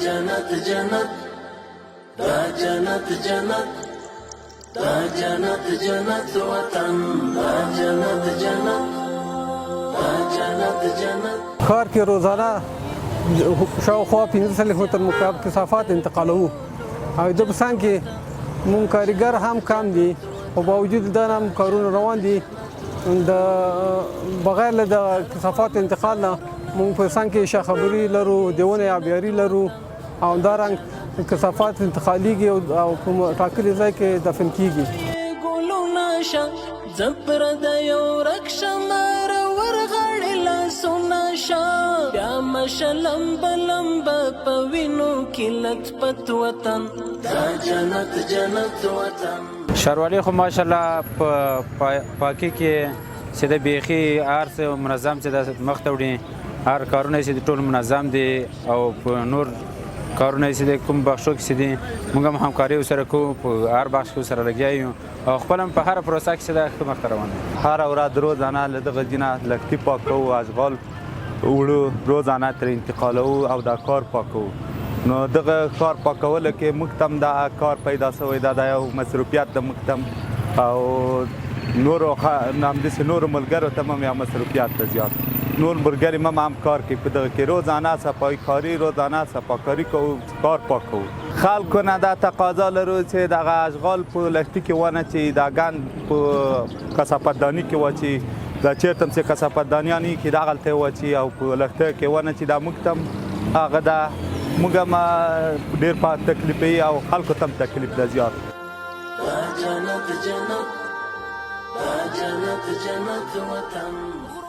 جنت جنت دا جنت جنت دا جنت جنت وطن دا جنت جنت دا جنت جنت ښار کې روزانه شاوخوا 15 متر مکعب کثافات انتقالوو او د بسان کې مونږ کارګر هم کم دي او باوجود دا هم کارونه روان دي د بغیر له د کثافات انتقال نه مونږ په سان کې شاخبري لرو دیونه آبیاري لرو او دارنګ کثافات انتقالیږي او په ټاکلي ځای کې دفن کیږي ګلونه شه زبر د یو رکشمار ورغړې لاسونه شه بیا مشلم بلمب په وینو کې لطفت وطن دا جنت جنت وطن ښاروالي خو ماشاءالله په پاکي کې چې د بیخي هر څه منظم چې د مخته وړي هر کارونه چې ټول منظم دي او په نور کارونه چې د کوم بخشو کې دي موږ هم همکاري سره کوو په هر بخش کې سره لګیا یو او خپل هم په هر پروسه کې د مخته روان هر ورځ روزانه له دغه دینه لکتي پاکو اشغال وړو روزانه تر انتقالو او دا کار پاکو نو دغه کار پاکول کې مکتم دا کار پیدا شوی دا یو مصروفیت د مکتم او نور نام دي نور ملګرو تمام یا مصروفیت زیات نور برګری ما هم کار کې په دغه کې روزانه صفای کاری روزانه صفاکاری کو کار پاکو خلکو نه دا تقاضا لرو چې دغه اشغال په لښتي کې ونه چې دا ګان په کثافتدانی کې و چې دا چیرته چې کثافتدانیانی کې دا غلطه و چې او په لښته کې ونه چې دا مکتم هغه دا موږ ما ډیر په تکلیف او خلکو تم تکلیف د زیات دا جنت جنت دا جنت جنت وطن